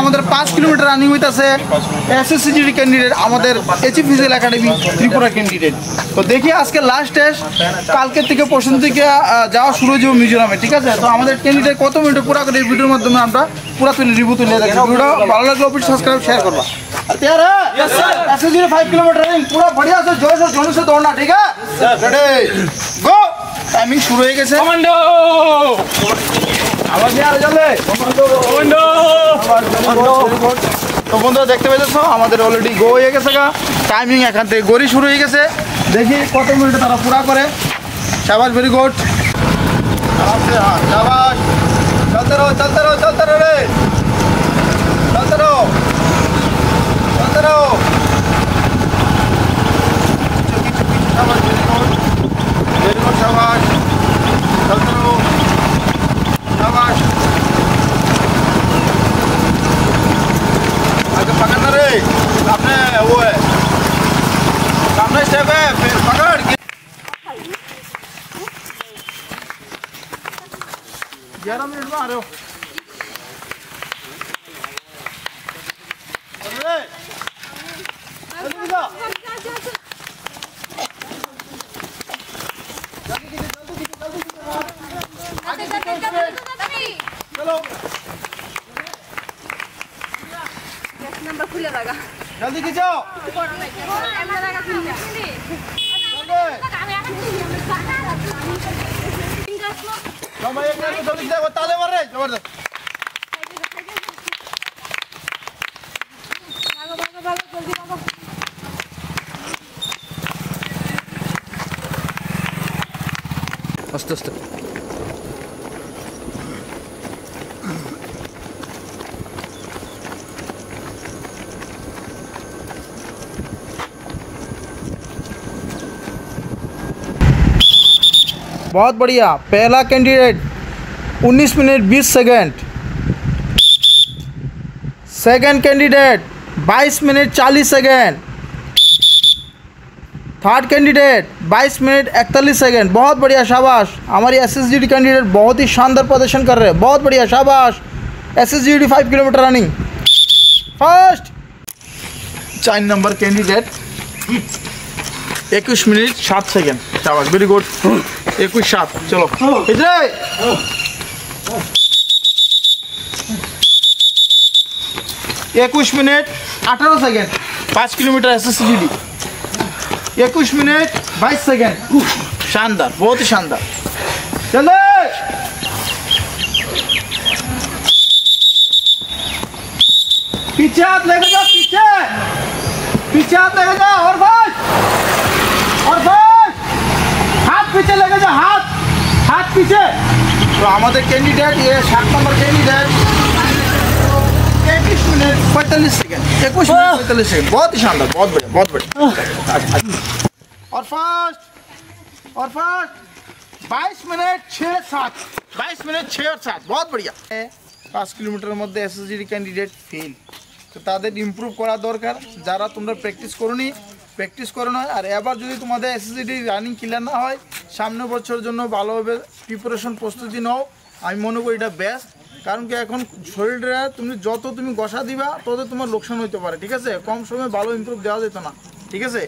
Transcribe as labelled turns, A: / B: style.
A: আমাদের 5 kilometre running হইতাছে SSC GD candidate আমাদের HF physical academy Tripura candidate. তো দেখি আজকে লাস্ট টেস্ট, কালকে থেকে পরশু থেকে যাওয়া শুরু হয়ে যাবে মিজোরামে, ঠিক আছে? তো আমাদের ক্যান্ডিডেট কত মিনিটে পুরো করে এই ভিডিওর মাধ্যমে আমরা পুরো রিভিউ তুলে দেখি। ভিডিও ভালো লাগলে অবশ্যই সাবস্ক্রাইব শেয়ার করবা। और तैयार है? Yes sir. SSG 5 kilometre running पूरा बढ़िया से जोश और जुनून से दौड़ना, ठीक है? रेडी गो। टाइमिंग शुरू हो गई है। कमांडो आवाज आ रहा है। कमांडो तो বন্ধুরা দেখতে পাচ্ছো আমাদের অলরেডি গো হয়ে গেছে গা। টাইমিং এখান থেকে গড়ি শুরু হয়ে গেছে। দেখি কত মিনিটে তারা পুরা করে। শাবাশ, ভেরি গুড। আরামসে, হ্যাঁ শাবাশ। চলতে রहो चलते रहो चलते रहो रे, चलते रहो चलते रहो। शाबाश, वेरी गुड शाबाश। चलते रहो शाबाश। आगे पकड़ना रे, सामने वो है, सामने स्टेप है, फिर पकड़। 11 मिनट में आ रहे हो। चलो नंबर खुले रहेगा, जल्दी खींचो। ताले मार रहे जबरदस्त। আস্তে আস্তে बहुत बढ़िया। पहला candidate 19 minute 20 second. Second candidate 22 minute 40 second. Third candidate 22 minute 41 second. बहुत बढ़िया, शाबाश। हमारी एसएसजीडी कैंडिडेट बहुत ही शानदार प्रदर्शन कर रहे हैं, बहुत बढ़िया, शाबाश। SSGD 5 kilometre running first. 4 number candidate 21 minute 7 second. शाबाश, वेरी गुड। 21-7। चलो इधर 21 minute 18 second. 5 kilometre SSGD 21 minute 22 second. शानदार, बहुत ही शानदार। चलो पीछे हाथ लेके जाओ, पीछे पीछे हाथ लेके जाओ। और फास्ट, और फास्ट। हाथ पीछे लेके जाओ, हाथ हाथ पीछे। तो हमारे कैंडिडेट ये 7 number candidate 21 minute 45 second. 21 minute 45 second. बहुत ही शानदार, बहुत बढ़िया, बहुत बढ़िया। और फास्ट, और फास्ट। 22 मिनट 6-7। 22 मिनट 6 और 7। बहुत बढ़िया। 5 किलोमीटर मध्य एसएसजीडी कैंडिडेट फेल। তো তাদের ইমপ্রুভ করা দরকার। যারা তোমরা প্র্যাকটিস করোনি, প্র্যাকটিস করো না। আর এবার যদি তোমাদের এসএসজিডি রানিং ক্লিয়ার না হয়, সামনের বছরের জন্য ভালোভাবে প্রিপারেশন প্রস্তুতি নাও। আমি মনে করি এটা বেস্ট। কারণ কি এখন শরীরটা তুমি যত গসা দিবা তত তোমার লোকসান হইতে পারে, ঠিক আছে? কম সময়ে ভালো ইমপ্রুভ দেওয়া যেত না, ঠিক আছে?